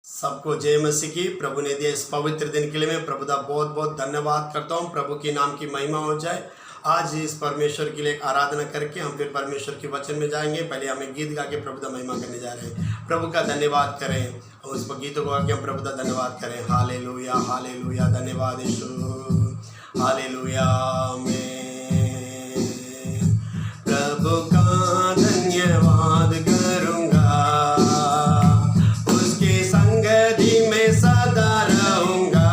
सबको जय मसीह की। प्रभु ने दिया इस पवित्र दिन के लिए मैं प्रभु का बहुत बहुत धन्यवाद करता हूँ। प्रभु के नाम की महिमा हो जाए। आज इस परमेश्वर के लिए एक आराधना करके हम फिर परमेश्वर के वचन में जाएंगे। पहले हमें गीत गा के प्रभु का महिमा करने जा रहे हैं। प्रभु का धन्यवाद करें और उस गीतों को गा के हम प्रभु का धन्यवाद करें। हालेलुया हालेलुया, धन्यवाद यीशु। हालेलुया मैं प्रभु का धन्यवाद करूँगा, उसकी संगति में सदा रहूँगा।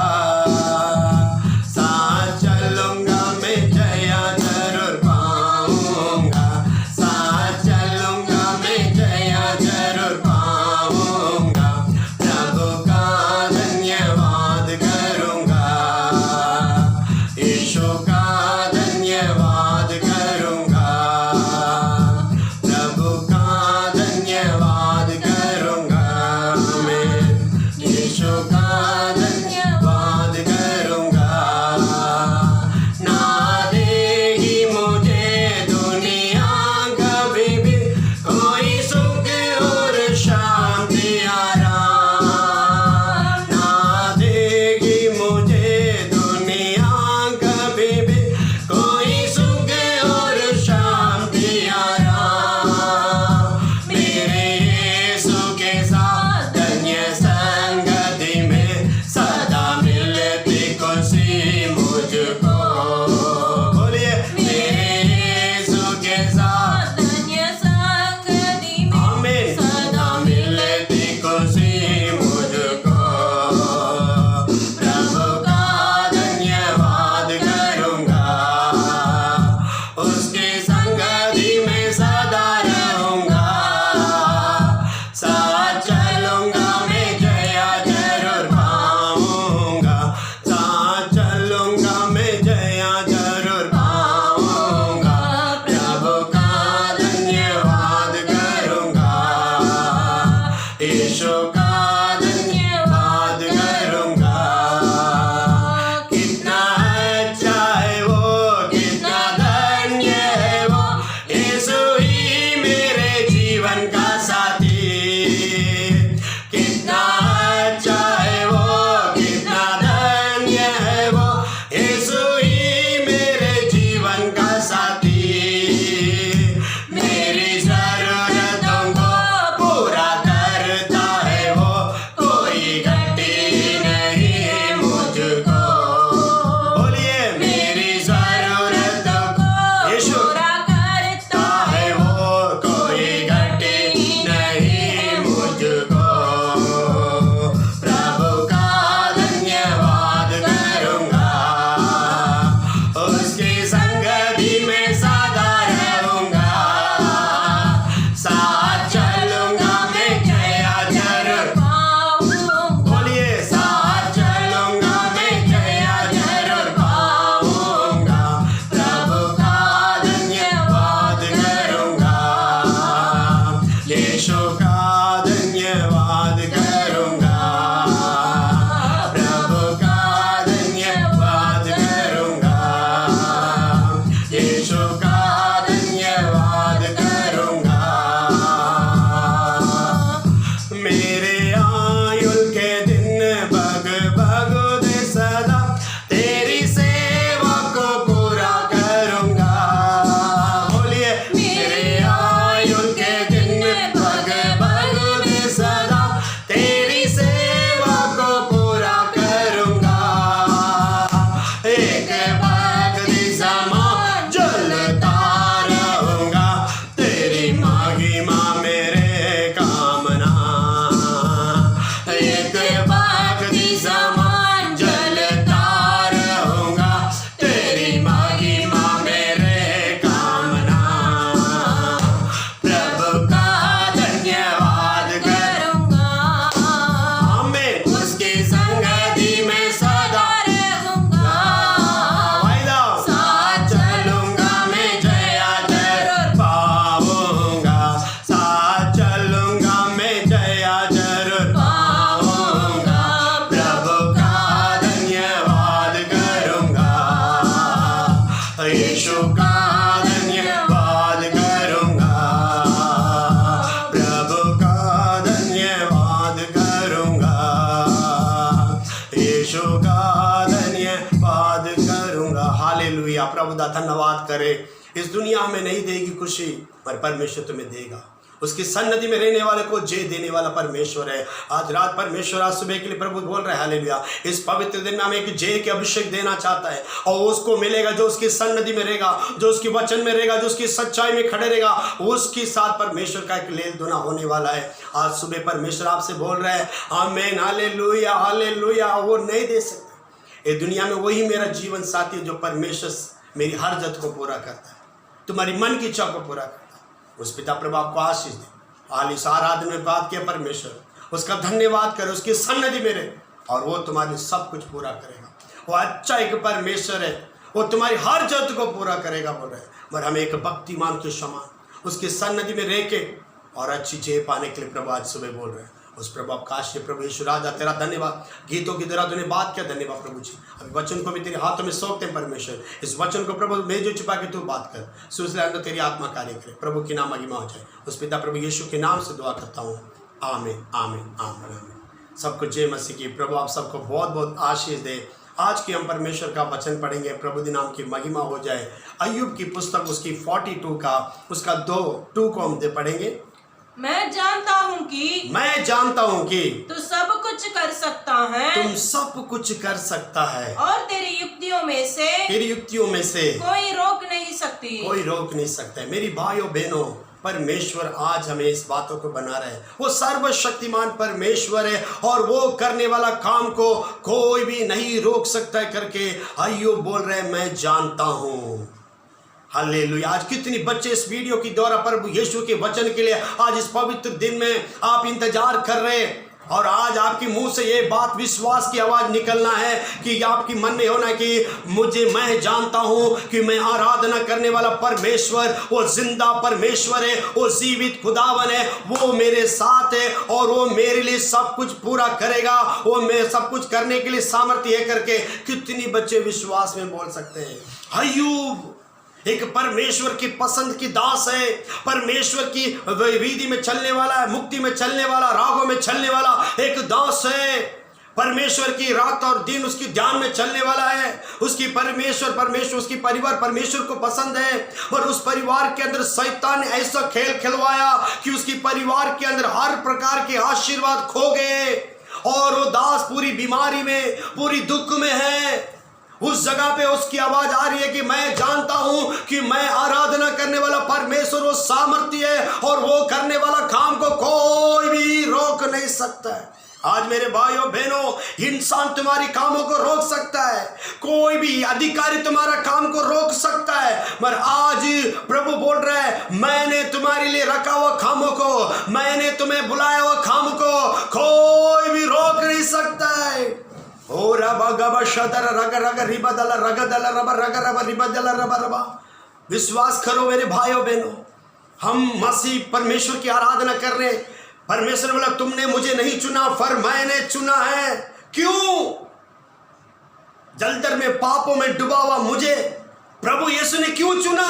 साथ चलूँगा मैं जया जरूर पाऊँगा, साथ चलूँगा मैं जया जरूर पाऊँगा। प्रभु का धन्यवाद करूँगा, यीशु का धन्यवाद करूँगा। हालेलुया। प्रभु दा धन्यवाद करे। इस दुनिया हमें नहीं देगी खुशी, पर परमेश्वर तुम्हें देगा। उसकी सन्निधि में रहने वाले को जय देने वाला परमेश्वर है। आज रात परमेश्वर आज सुबह के लिए प्रभु बोल रहे हैं हालेलुया। इस पवित्र दिन में हमें एक जय के अभिषेक देना चाहता है, और उसको मिलेगा जो उसकी सन्निधि में रहेगा, जो उसकी वचन में रहेगा, जो उसकी सच्चाई में खड़े रहेगा, उसके साथ परमेश्वर का एक लेन देना होने वाला है। आज सुबह परमेश्वर आपसे बोल रहे हैं आमीन, हालेलुया हालेलुया। वो नहीं दे सकता ये दुनिया में, वही मेरा जीवन साथी है जो परमेश्वर मेरी हर जरूरत को पूरा करता है, तुम्हारी मन की इच्छा को पूरा करता है। उस पिता प्रभु आपको आशीष दे। हाल इस आराधना में बात किया परमेश्वर, उसका धन्यवाद करे, उसकी सन्निधि में रहे, और वो तुम्हारी सब कुछ पूरा करेगा। वो अच्छा एक परमेश्वर है, वो तुम्हारी हर जरूरत को पूरा करेगा बोल रहे हैं। मगर हमें एक भक्तिमान के समान उसकी सन्निधि में रह के और अच्छी जय पाने के लिए प्रभु आज सुबह बोल रहे हैं। उस प्रभु आकाश के प्रभु यीशु राजा तेरा धन्यवाद। गीतों की तरह तूने बात किया, धन्यवाद प्रभु जी। अभी वचन को भी तेरे हाथों में सौंपते हैं परमेश्वर। इस वचन को प्रभु मेजो छिपा के तू बात कर, सुसले अंदर तेरी आत्मा कार्य करे। प्रभु की नाम महिमा हो जाए। उस पिता प्रभु यीशु के नाम से दुआ करता हूँ, आमीन आमीन आमीन आमीन। सबको जय मसीह की। प्रभु आप सबको बहुत बहुत आशीष दे। आज की हम परमेश्वर का वचन पढ़ेंगे, प्रभु के नाम की महिमा हो जाए। अय्यूब की पुस्तक उसकी 42 का उसका 2 को हम पढ़ेंगे। मैं जानता हूँ कि तू सब कुछ कर सकता है, तुम सब कुछ कर सकता है, और तेरी युक्तियों में से कोई रोक नहीं सकता है। मेरी भाइयों बहनों, परमेश्वर आज हमें इस बातों को बना रहे हैं। वो सर्वशक्तिमान परमेश्वर है, और वो करने वाला काम को कोई भी नहीं रोक सकता है करके अय्यूब बोल रहे हैं मैं जानता हूँ। हालेलुया। आज कितनी बच्चे इस वीडियो की द्वारा प्रभु यीशु के वचन के लिए आज इस पवित्र दिन में आप इंतजार कर रहे हैं, और आज आपके मुंह से ये बात विश्वास की आवाज निकलना है कि आपकी मन में होना कि मैं जानता हूं कि मैं आराधना करने वाला परमेश्वर वो जिंदा परमेश्वर है, वो जीवित खुदावन है, वो मेरे साथ है, और वो मेरे लिए सब कुछ पूरा करेगा, वो मैं सब कुछ करने के लिए सामर्थ्य है करके कितनी बच्चे विश्वास में बोल सकते हैं। अय्यूब एक परमेश्वर की पसंद की दास है, परमेश्वर की विधि में चलने वाला है, मुक्ति में चलने वाला, रागों में चलने वाला एक दास है। परमेश्वर की रात और दिन उसकी ध्यान में चलने वाला है। उसकी परमेश्वर उसकी परिवार परमेश्वर को पसंद है, और उस परिवार के अंदर शैतान ने ऐसा खेल खिलवाया कि उसकी परिवार के अंदर हर प्रकार के आशीर्वाद खो गए, और वो दास पूरी बीमारी में, पूरी दुख में है। उस जगह पे उसकी आवाज आ रही है कि मैं जानता हूं कि मैं आराधना करने वाला परमेश्वर वो सामर्थ्य है, और वो करने वाला काम को कोई भी रोक नहीं सकता है। आज मेरे भाइयों बहनों, इंसान तुम्हारी कामों को रोक सकता है, कोई भी अधिकारी तुम्हारा काम को रोक सकता है, मगर आज प्रभु बोल रहा है मैंने तुम्हारे लिए रखा हुआ कामों को, मैंने तुम्हें बुलाया हुआ काम को कोई भी रोक नहीं सकता है। ओ रबा गबा शदर रग रग रिबदल रगदल रब रग रब रिबदल रब रबा। विश्वास करो मेरे भाइयों बहनों, हम मसीह परमेश्वर की आराधना कर रहे हैं। परमेश्वर बोला तुमने मुझे नहीं चुना, पर मैंने चुना है। क्यों? जलदर में पापों में डूबा हुआ मुझे प्रभु यीशु ने क्यों चुना?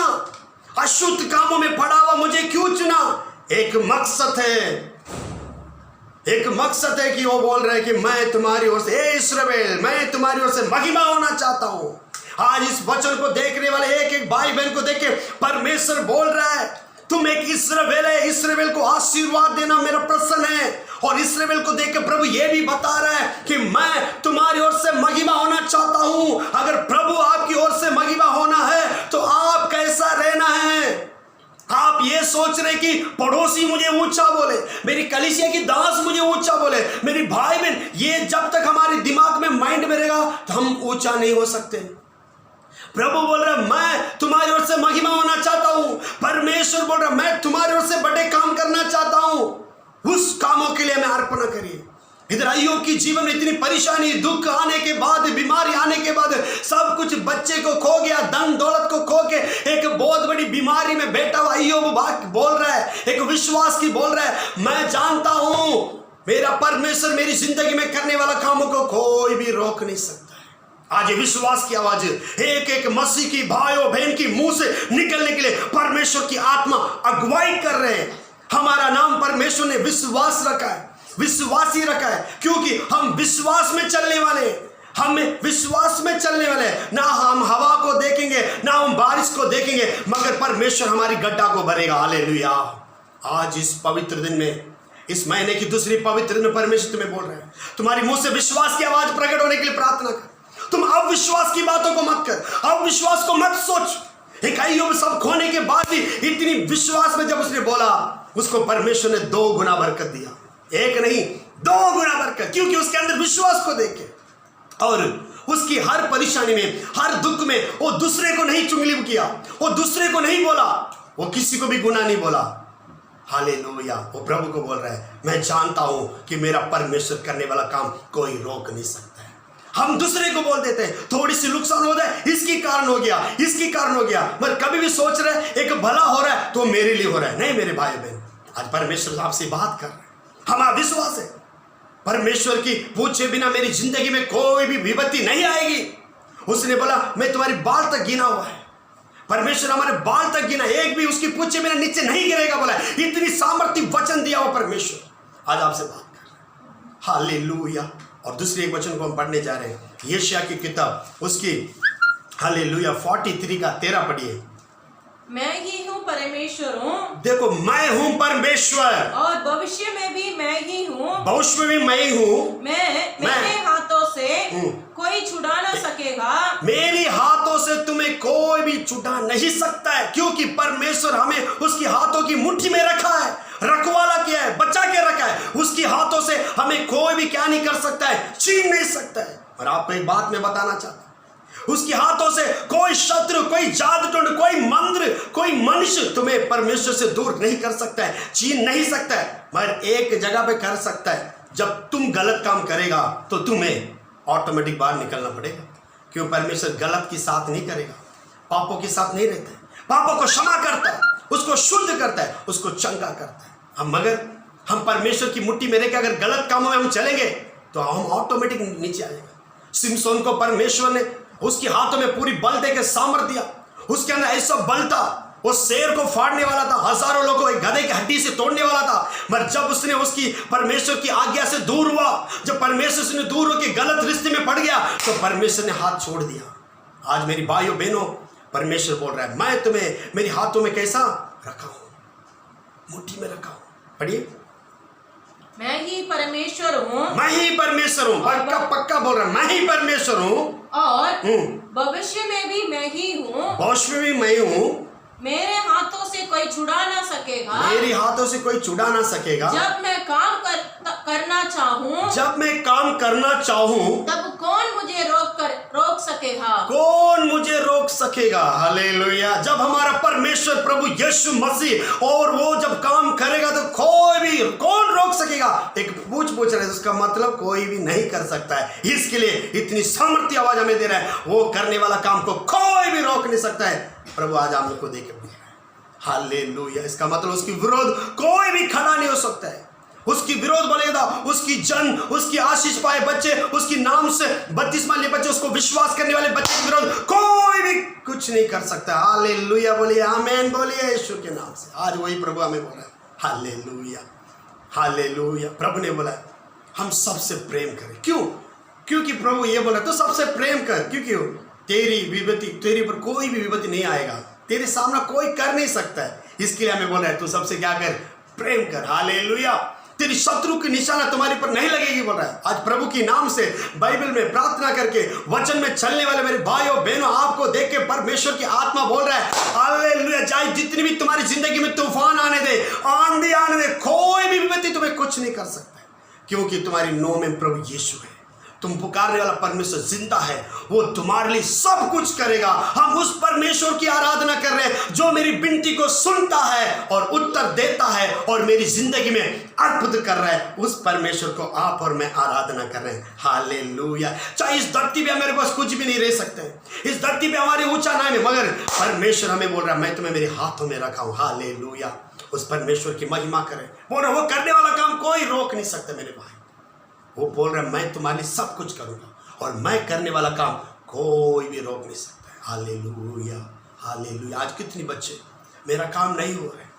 अशुद्ध कामों में पड़ा हुआ मुझे क्यों चुना? एक मकसद है, एक मकसद है कि वो बोल रहे हैं कि मैं तुम्हारी ओर से, ए इस्राएल, मैं तुम्हारी ओर से महिमा होना चाहता हूं। आज इस वचन को देखने वाले एक एक भाई बहन को देख के परमेश्वर बोल रहा है तुम एक इस्राएल है, इस्राएल को आशीर्वाद देना मेरा प्रसन्न है। और इस्राएल को देख के प्रभु ये भी बता रहा है कि मैं तुम्हारी ओर से महिमा होना चाहता हूं। अगर प्रभु आपकी ओर से महिमा होना है तो आप कैसा रहना है? आप ये सोच रहे कि पड़ोसी मुझे ऊंचा बोले, मेरी कलीसिया की दास मुझे ऊंचा बोले, मेरी भाई बहन, ये जब तक हमारे दिमाग में माइंड में रहेगा तो हम ऊंचा नहीं हो सकते। प्रभु बोल रहा है मैं तुम्हारी ओर से महिमा होना चाहता हूं। परमेश्वर बोल रहा है मैं तुम्हारी ओर से बड़े काम करना चाहता हूं। उस कामों के लिए मैं अर्पण करिए। इधर अय्यूब की जीवन में इतनी परेशानी, दुख आने के बाद, बीमारी आने के बाद, सब कुछ बच्चे को खो गया, धन दौलत को खो के एक बहुत बड़ी बीमारी में बैठा हुआ अय्यूब बोल रहा है, एक विश्वास की बोल रहा है मैं जानता हूं मेरा परमेश्वर मेरी जिंदगी में करने वाला कामों को कोई भी रोक नहीं सकता है। आज ये विश्वास की आवाज एक एक मसीह की भाइयों बहन की मुंह से निकलने के लिए परमेश्वर की आत्मा अगुवाई कर रहे हैं। हमारा नाम परमेश्वर ने विश्वास रखा है, विश्वासी रखा है, क्योंकि हम विश्वास में चलने वाले हैं। हम विश्वास में चलने वाले हैं। ना हम हवा को देखेंगे, ना हम बारिश को देखेंगे, मगर परमेश्वर हमारी गड्ढा को भरेगा। हालेलुया। आज इस पवित्र दिन में, इस महीने की दूसरी पवित्र दिन में परमेश्वर तुम्हें बोल रहे हैं, तुम्हारी मुंह से विश्वास की आवाज प्रकट होने के लिए प्रार्थना कर। तुम अब विश्वास की बातों को मत कर, अब विश्वास को मत सोच। एक अय्यूब सब खोने के बाद भी इतनी विश्वास में जब उसने बोला, उसको परमेश्वर ने 2 गुना बरकत दिया। 1 नहीं, 2 गुना बरकत, क्योंकि उसके अंदर विश्वास को देखे और उसकी हर परेशानी में, हर दुख में वो दूसरे को नहीं चुगली किया, वो दूसरे को नहीं बोला, वो किसी को भी गुनाह नहीं बोला। हालेलुया। वो प्रभु को बोल रहा है, मैं जानता हूं कि मेरा परमेश्वर करने वाला काम कोई रोक नहीं सकता है। हम दूसरे को बोल देते हैं, थोड़ी सी नुकसान हो जाए, इसकी कारण हो गया, इसकी कारण हो गया, मगर कभी भी सोच रहे एक भला हो रहा है तो मेरे लिए हो रहा है। नहीं मेरे भाई बहन, आज परमेश्वर आपसे बात कर रहे हैं, हमारा विश्वास है परमेश्वर की पूछे बिना मेरी जिंदगी में कोई भी विपत्ति नहीं आएगी। उसने बोला, मैं तुम्हारी बाल तक गिना हुआ है। परमेश्वर हमारे बाल तक गिना, एक भी उसकी पूछे बिना नीचे नहीं गिरेगा बोला। इतनी सामर्थ्य वचन दिया हुआ परमेश्वर आज आपसे बात कर रहे हैं। हालेलुया। और दूसरे एक वचन को हम पढ़ने जा रहे हैं, यशायाह की किताब उसकी हालेलुया 43 का 13 पढ़िए। मैं ही हूँ परमेश्वर हूँ। देखो, मैं हूँ परमेश्वर और भविष्य में भी मैं ही हूँ। भविष्य में मैं ही हूँ। मेरे हाथों से कोई छुड़ा ना सकेगा। मेरे हाथों से तुम्हें कोई भी छुड़ा नहीं सकता है, क्योंकि परमेश्वर हमें उसकी हाथों की मुट्ठी में रखा है, रखवाला किया है, बचा के रखा है। उसकी हाथों से हमें कोई भी क्या नहीं कर सकता है, छीन नहीं सकता है। और आपको एक बात मैं बताना चाहता हूं, उसके हाथों से कोई शत्रु, कोई जादूटोंड, कोई मंत्र, कोई मनुष्य तुम्हें परमेश्वर से दूर नहीं कर सकता है, छीन नहीं सकता है। मगर एक जगह पे कर सकता है, जब तुम गलत काम करेगा तो तुम्हें ऑटोमेटिक बाहर निकलना पड़ेगा। क्यों? परमेश्वर गलत की साथ नहीं करेगा, पापों के साथ नहीं रहता है, पापों को क्षमा करता है, उसको शुद्ध करता है, उसको चंगा करता है। मगर हम परमेश्वर की मुट्ठी में रहकर अगर गलत कामों में हम चलेंगे तो हम ऑटोमेटिक नीचे आएगा। सिमसोन को परमेश्वर ने उसके हाथों में पूरी बल दे के सामर्थ दिया, उसके अंदर ऐसा बल था, वो शेर को फाड़ने वाला था, हजारों लोगों को एक गधे की हड्डी से तोड़ने वाला था। मगर जब उसने उसकी परमेश्वर की आज्ञा से दूर हुआ, जब परमेश्वर से दूर होकर गलत रिश्ते में पड़ गया, तो परमेश्वर ने हाथ छोड़ दिया। आज मेरी भाइयों बहनों, परमेश्वर बोल रहा है, मैं तुम्हें मेरे हाथों में कैसा रखा हूं, मुट्ठी में रखा हूं। पढ़िए, मैं ही परमेश्वर हूँ। मैं ही परमेश्वर हूँ। पक्का पक्का बोल रहा है, मैं ही परमेश्वर हूँ और भविष्य में भी मैं ही हूँ। भविष्य में भी मैं हूँ। मेरे हाथों से कोई छुड़ा ना सकेगा। मेरे हाथों से कोई छुड़ा ना सकेगा। जब मैं काम करना चाहूँ, जब मैं काम करना चाहूँ, तब कौन मुझे रोक सकेगा? कौन मुझे रोक सकेगा? हालेलुया। जब हमारा परमेश्वर प्रभु यीशु मसीह और वो जब काम करेगा तो कौन रोक सकेगा? एक पूछ रहे हैं, उसका मतलब कोई भी नहीं कर सकता है। इसके लिए इतनी सामर्थ्य आवाज हमें दे रहा है, वो करने वाला काम को कोई भी रोक नहीं सकता है। प्रभु आज हम लोग को देके बोल रहा है, हालेलुया। इसका मतलब उसकी विरोध कोई भी खड़ा नहीं हो सकता है। उसकी विरोध बोलेगा, उसकी जन, उसकी आशीष पाए बच्चे, उसकी नाम से बपतिस्मा लिए बच्चे, उसको विश्वास करने वाले बच्चे के विरोध कोई भी कुछ नहीं कर सकता। हालेलुया बोलिए, आमीन बोलिए यीशु के नाम से। आज वही प्रभु हमें बोला है, हालेलुया हालेलुया। प्रभु ने बोला हम सबसे प्रेम करें। क्यों? क्योंकि प्रभु ये बोला तो सबसे प्रेम कर, क्योंकि तेरी विपत्ति, तेरे पर कोई भी विपत्ति नहीं आएगा, तेरे सामना कोई कर नहीं सकता है। इसके लिए हमें बोला है तू सबसे क्या कर, प्रेम कर। हालेलुया। तेरी शत्रु की निशाना तुम्हारे पर नहीं लगेगी बोल रहा है। आज प्रभु की नाम से बाइबल में प्रार्थना करके वचन में चलने वाले मेरे भाइयों बहनों, आपको देख के परमेश्वर की आत्मा बोल रहा है, हालेलुया। चाहे जितनी भी तुम्हारी जिंदगी में तूफान आने दे, आंधी आने दे, कोई भी विपत्ति तुम्हें कुछ नहीं कर सकता है, क्योंकि तुम्हारी नो में प्रभु यीशु है। तुम पुकारने वाला परमेश्वर जिंदा है, वो तुम्हारे लिए सब कुछ करेगा। हम उस परमेश्वर की आराधना कर रहे हैं जो मेरी विनती को सुनता है और उत्तर देता है और मेरी जिंदगी में अर्पित कर रहा है। उस परमेश्वर को आप और मैं आराधना कर रहे हैं। हालेलुया। चाहे इस धरती पे हमारे पास कुछ भी नहीं रह सकते, इस धरती पे हमारे ऊंचा नाम है, मगर परमेश्वर हमें बोल रहा है मैं तुम्हें मेरे हाथों में रखा हूं। हालेलुया। उस परमेश्वर की महिमा करें। बोल रहा वो करने वाला काम कोई रोक नहीं सकता मेरे भाई। वो बोल रहा है मैं तुम्हारे लिए सब कुछ करूंगा और मैं करने वाला काम कोई भी रोक नहीं सकता है। Hallelujah hallelujah. आज कितने बच्चे मेरा काम नहीं हो रहा है,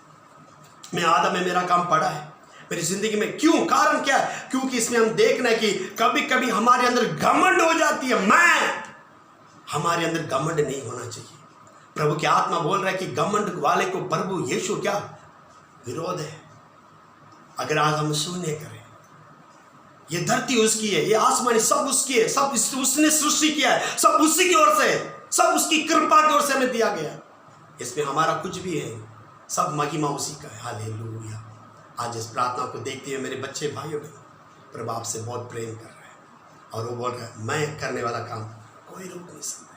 मैं आधा में मेरा काम पड़ा है, मेरी जिंदगी में क्यों, कारण क्या है? क्योंकि इसमें हम देखना है कि कभी कभी हमारे अंदर घमंड हो जाती है। हमारे अंदर घमंड नहीं होना चाहिए। प्रभु की आत्मा बोल रहा है कि घमंड वाले को प्रभु यीशु क्या विरोध है। अगर आज हम शून्य करें, ये धरती उसकी है, ये आसमानी सब उसकी है, सब उसने सृष्टि किया है, सब उसी की ओर से है, सब उसकी कृपा की ओर से हमें दिया गया। इसमें हमारा कुछ भी है, सब महिमा उसी का है। हालेलुया। आज इस प्रार्थना को देखते हुए मेरे बच्चे भाइयों बहनों, प्रभु आपसे बहुत प्रेम कर रहे हैं और वो बोल रहा है मैं करने वाला काम कोई रोक नहीं सकता।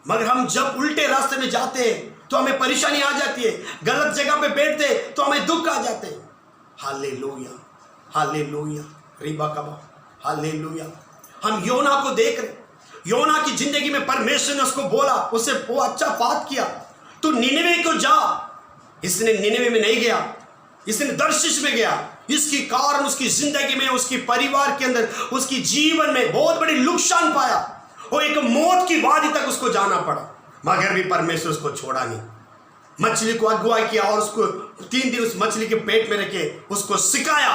मगर हम जब उल्टे रास्ते में जाते हैं तो हमें परेशानी आ जाती है, गलत जगह पे बैठते तो हमें दुख आ जाते हैं। हालेलुया, हालेलुया, रिबा कबा, हालेलुया। हम योना को देख रहे, योना की जिंदगी में परमेश्वर ने उसको बोला, उसे वो अच्छा बात किया, तू निनिवे को जा। इसने निनिवे में नहीं गया, इसने दर्शिश में गया। इसके कारण उसकी जिंदगी में, उसके परिवार के अंदर, उसकी जीवन में बहुत बड़ी नुकसान पाया और एक मौत की वादी तक उसको जाना पड़ा। मगर भी परमेश्वर उसको छोड़ा नहीं, मछली को अगुवाई किया और उसको 3 दिन उस मछली के पेट में रखे उसको सिखाया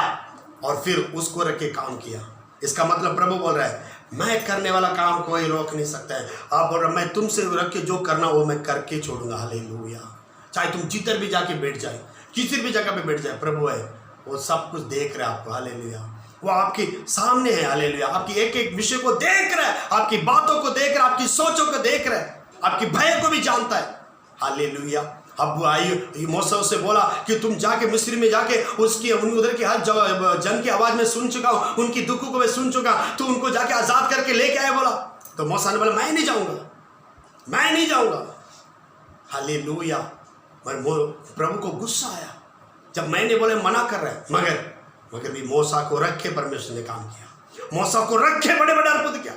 और फिर उसको रख के काम किया। इसका मतलब प्रभु बोल रहा है मैं करने वाला काम कोई रोक नहीं सकता है। आप बोल रहे मैं तुमसे रख के जो करना वो मैं करके छोड़ूंगा। हालेलुया। चाहे तुम जिधर भी जाके बैठ जाए, किसी भी जगह पे बैठ जाए, प्रभु है वो सब कुछ देख रहा है आपको। हालेलुया। वो आपके सामने है। हालेलुया। आपकी एक एक विषय को देख रहा है, आपकी बातों को देख रहा है, आपकी सोचों को देख रहा है, आपकी भय को भी जानता है। हालेलुया। अब आई मूसा से बोला कि तुम जाके मिस्र में जाके उसकी उधर की हर जन की आवाज में सुन चुका हूं, उनकी दुखों को मैं सुन चुका, तू उनको जाके आजाद करके लेके आए। बोला तो मूसा ने बोला मैं नहीं जाऊंगा, मैं नहीं जाऊंगा। हालेलुया। प्रभु को गुस्सा आया जब मैंने बोले मना कर रहा है, मगर भी मूसा को रख के परमेश्वर ने काम किया। मूसा को रख के बड़े बड़े अद्भुत किया।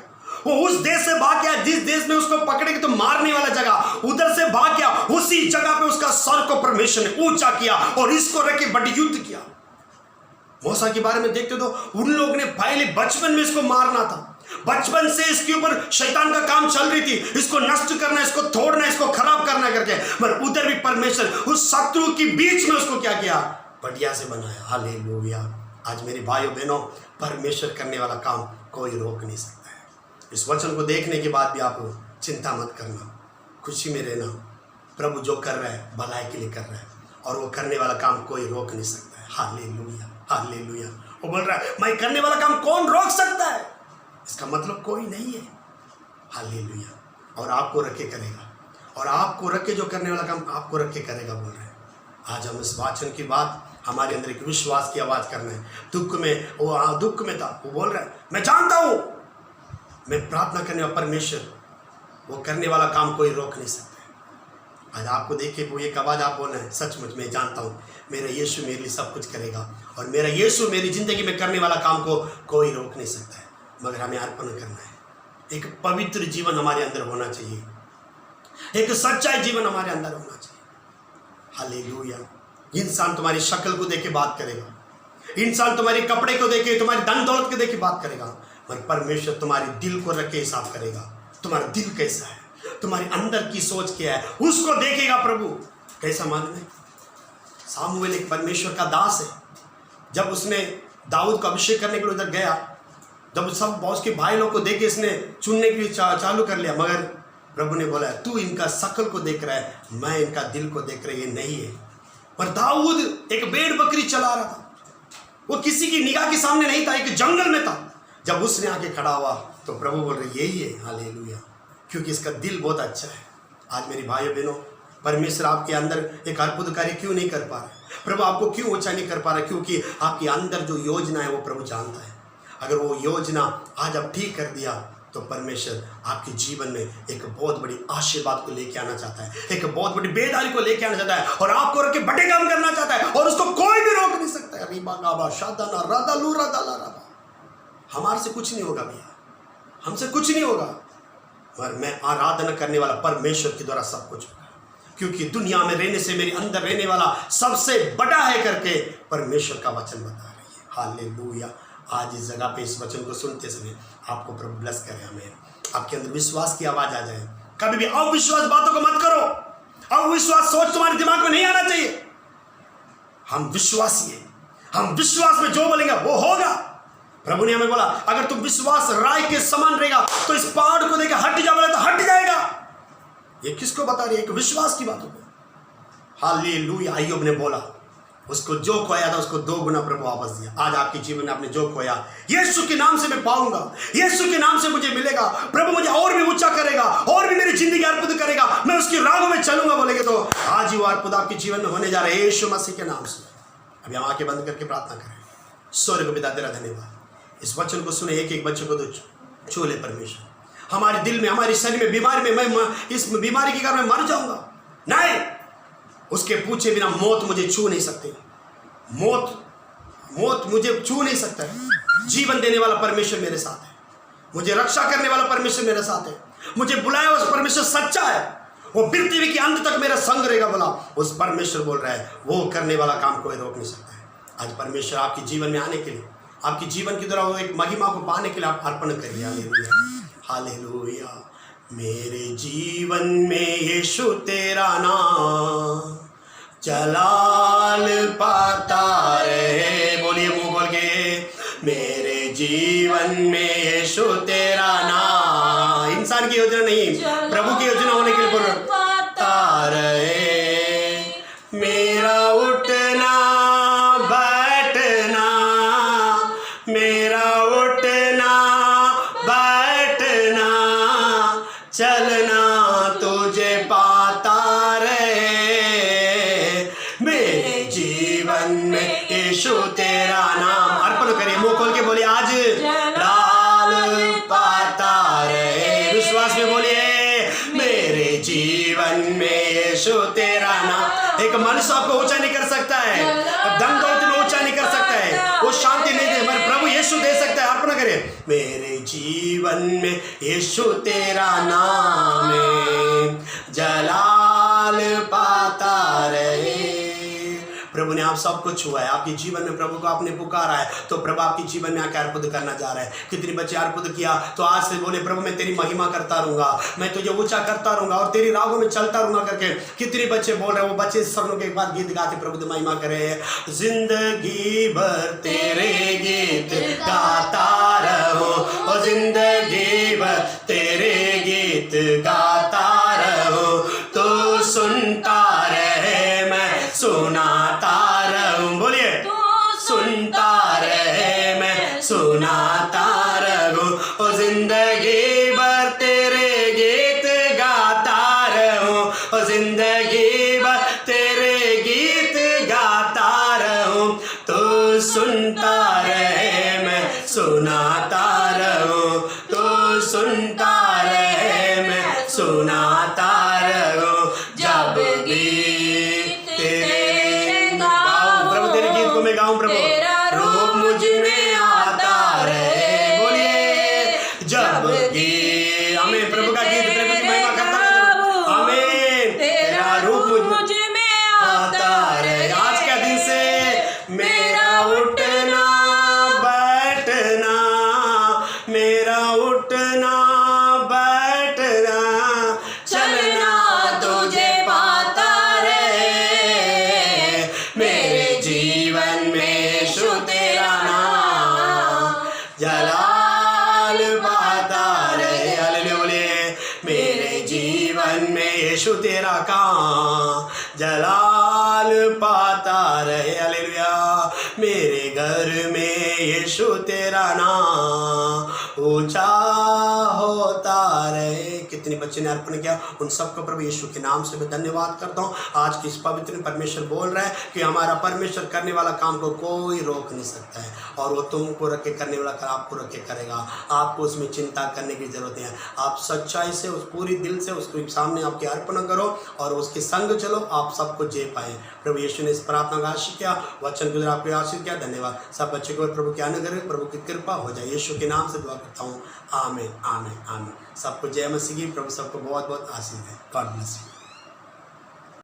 वो उस देश से भाग गया जिस देश में उसको पकड़ेगी तो मारने वाला जगह, उधर से भाग गया, उसी जगह पे उसका सर को परमेश्वर ने ऊंचा किया और इसको रख के बड़ी युद्ध किया। मूसा के बारे में देखते तो उन लोगों ने पहले बचपन में इसको मारना था, बचपन से इसके ऊपर शैतान का काम चल रही थी, इसको नष्ट करना, इसको तोड़ना, इसको खराब करना करके। मगर उधर भी परमेश्वर उस शत्रु के बीच में उसको क्या किया, बढ़िया से बनाया। हालेलुया। आज मेरे भाइयों बहनों, परमेश्वर करने वाला काम कोई रोक नहीं सकता है। इस वचन को देखने के बाद भी आप चिंता मत करना, खुशी में रहना। प्रभु जो कर रहा है भलाई के लिए कर रहा है और वो करने वाला काम कोई रोक नहीं सकता है। Hallelujah, hallelujah. वो बोल रहा है मैं करने वाला काम कौन रोक सकता है, इसका मतलब कोई नहीं है। हालेलुया। और आपको रख के करेगा, और आपको रख के जो करने वाला काम आपको रख के करेगा बोल रहे हैं। आज हम इस वाचन की बात हमारे अंदर एक विश्वास की आवाज़ करना है। दुख में वो दुख में था, वो बोल रहा है मैं जानता हूँ, मैं प्रार्थना करने वाला परमेश्वर वो करने वाला काम कोई रोक नहीं सकता है। आज आपको देखिए वो एक आवाज़ आप बोल रहे हैं सचमुच मैं जानता हूँ मेरा यीशु मेरे लिए सब कुछ करेगा और मेरा यीशु मेरी ज़िंदगी में करने वाला काम को कोई रोक नहीं सकता है। मगर हमें अर्पण करना है। एक पवित्र जीवन हमारे अंदर होना चाहिए, एक सच्चा जीवन हमारे अंदर होना चाहिए। हालेलुया। इंसान तुम्हारी शक्ल को देख के बात करेगा, इंसान तुम्हारे कपड़े को देखे, तुम्हारी धन दौलत को देख के बात करेगा, मगर परमेश्वर तुम्हारे दिल को रख के हिसाब करेगा। तुम्हारा दिल कैसा है, तुम्हारे अंदर की सोच क्या है, उसको देखेगा प्रभु। कैसा मालूम है, सामुएल एक परमेश्वर का दास है। जब उसने दाऊद को अभिषेक करने के लिए उधर गया, जब सब बॉस के भाई लोग को देख के इसने चुनने के लिए चालू कर लिया, मगर प्रभु ने बोला तू इनका शकल को देख रहा है, मैं इनका दिल को देख रहा, ये नहीं है। पर दाऊद एक भेड़ बकरी चला रहा था, वो किसी की निगाह के सामने नहीं था, एक जंगल में था। जब उसने आके खड़ा हुआ तो प्रभु बोल रहे यही है। हालेलुया। क्योंकि इसका दिल बहुत अच्छा है। आज मेरे भाइयों बहनों, परमेश्वर आपके अंदर एक अद्भुत कार्य क्यों नहीं कर पा रहा है, प्रभु आपको क्यों ऊंचा नहीं कर पा रहा है? क्योंकि आपके अंदर जो योजना है वो प्रभु जानता है। अगर वो योजना आज आप ठीक कर दिया तो परमेश्वर आपके जीवन में एक बहुत बड़ी आशीर्वाद को लेके आना चाहता है, एक बहुत बड़ी बेदारी को लेके आना चाहता है और आपको रख के बड़े काम करना चाहता है और उसको कोई भी रोक नहीं सकता है। रीबा गाबा शादाना रादालू रादाला राबा। हमारे से कुछ नहीं होगा भैया, हमसे कुछ नहीं होगा, पर मैं आराधना करने वाला परमेश्वर के द्वारा सब कुछ होगा। क्योंकि दुनिया में रहने से मेरे अंदर रहने वाला सबसे बड़ा है करके परमेश्वर का वचन बता रही है। हालेलुया। आज इस जगह पे इस वचन को सुनते समय आपको प्रभु ब्लेस करे, हमें आपके अंदर विश्वास की आवाज आ जाए। कभी भी अविश्वास बातों को मत करो, अविश्वास सोच तुम्हारे दिमाग में नहीं आना चाहिए। हम विश्वासी हैं, हम विश्वास में जो बोलेंगे वो होगा। प्रभु ने हमें बोला अगर तुम विश्वास राय के समान रहेगा तो इस पहाड़ को देकर हट जा, बोले तो हट जाएगा। ये किसको बता रही है? एक विश्वास की बातों को। हालेलुया। अय्यूब ने बोला उसको जो खोया था उसको 2 गुना प्रभु वापस दिया। आज आपके जीवन में आपने जो खोया यीशु के नाम से मैं पाऊंगा, यीशु के नाम से मुझे मिलेगा। प्रभु मुझे और भी ऊंचा करेगा, और भी मेरी जिंदगी अर्पित करेगा, मैं उसकी राहों में चलूंगा बोलेंगे तो आज ही वो अर्पित आपके जीवन में होने जा रहा है यीशु मसीह के नाम से। अभी हम आंखें बंद करके प्रार्थना करें। स्वर्ग पिता तेरा धन्यवाद, इस वचन को सुने, एक एक बच्चे को तो छू ले परमेश्वर। हमारे दिल में, हमारे शरीर में बीमारी में, मैं इस बीमारी के कारण मैं मर जाऊंगा, नहीं, उसके पूछे बिना मौत मुझे छू नहीं सकती। मौत मुझे छू नहीं सकता है। जीवन देने वाला परमेश्वर मेरे साथ है, मुझे रक्षा करने वाला परमेश्वर मेरे साथ है, मुझे बुलाया हुआ परमेश्वर सच्चा है, वो पृथ्वी के अंत तक मेरा संग रहेगा बोला उस परमेश्वर बोल रहा है। वो करने वाला काम कोई रोक नहीं सकता है। आज परमेश्वर आपके जीवन में आने के लिए, आपके जीवन की तरह वो एक महिमा को पाने के लिए आप अर्पण करिए। Hallelujah, hallelujah. मेरे जीवन में यीशु तेरा नाम जलाल पाता रहे। बोलिए मुंह खोल के, मेरे जीवन में यीशु तेरा नाम। इंसान की योजना नहीं, प्रभु की योजना होने के लिए बोल पाता रहे। मेरा उठना बैठना, मेरा उठना बैठना, चलना तुझे पाता रहे। मेरे जीवन में यीशु तेरा नाम। अर्पण करिए, मुंह खोल के बोलिए आज लाल पाता रहे। विश्वास में बोलिए मेरे जीवन में यीशु तेरा नाम। एक मनुष्य आपको ऊंचा नहीं कर सकता है, धन दौलत में ऊंचा नहीं कर सकता है, वो शांति नहीं दे, हमारे प्रभु यीशु दे सकता है। अर्पण करिए, मेरे जीवन में यीशु तेरा नाम है, जलाल पाता रहे। प्रभु ने आप सबको छुआ है, आपके जीवन में प्रभु को आपने पुकारा है तो प्रभु आपके जीवन में आकर अर्पित करना जा रहा है। कितने बच्चे अर्पित किया तो आज से बोले प्रभु मैं तेरी महिमा करता रहूंगा, मैं तुझे ऊंचा करता रहूंगा और तेरी राहों में चलता रहूंगा करके। कितने बच्चे बोल रहे हैं, वो बच्चे स्वरों के बाद गीत गाते प्रभु की महिमा करे। जिंदगी भर तेरे गीत गाता रहो, और जिंदगी भर तेरे गीत गाता रहो, तो सुनता रहे मैं सुनाता रहूं। बोलिए सुनता रहे मैं सुनाता रहूं, और जिंदगी भर तेरे गीत गाता रहूं, और जिंदगी भर तेरे गीत गाता रहूं, तो सुनता रहे मैं सुनाता रहूं, तो सुनता रहे मैं सुनाता रहूं। जब गीत तेरे गाऊं, प्रभु तेरे गीत को मैं गाऊं, प्रभु रूप मुझ में आता रहे। बोलिए जब गीत, हमें प्रभु का गीत, प्रभु की महिमा करता रहे। हमें तेरा रूप मुझ में आता रहे। आज के दिन से मेरा उठना बैठना, मेरा उठना बैठना, चलना तुझे पाता रहे। मेरे जीवन में यीशु तेरा नाम जलाल पाता रहे। हालेलुया, बोलिए मेरे जीवन में यीशु तेरा काम जलाल पाता रहे। हालेलुया, मेरे घर में यीशु तेरा नाम ऊंचा होता रहे। कितने बच्चे ने अर्पण किया, उन सबको प्रभु यीशु के नाम से मैं धन्यवाद करता हूँ। आज की इस पवित्र परमेश्वर बोल रहा है कि हमारा परमेश्वर करने वाला काम को कोई रोक नहीं सकता है, और वो तुमको रख के करने वाला काम आपको रख के करेगा। आपको उसमें चिंता करने की जरूरत है। आप सच्चाई से, उस पूरी दिल से उसके सामने आपके अर्पण करो और उसके संग चलो, आप सबको जे पाए। प्रभु यीशु ने इस प्रार्थना का आशीष किया, वचन को आपको आशीष किया। धन्यवाद। सब बच्चे को प्रभु के अनुग्रह, प्रभु की कृपा हो जाए। यीशु के नाम से दुआ करता हूँ, आमीन आमीन आमीन। सबको जय मसीह की। प्रभु सबको बहुत बहुत आशीष है। God bless you.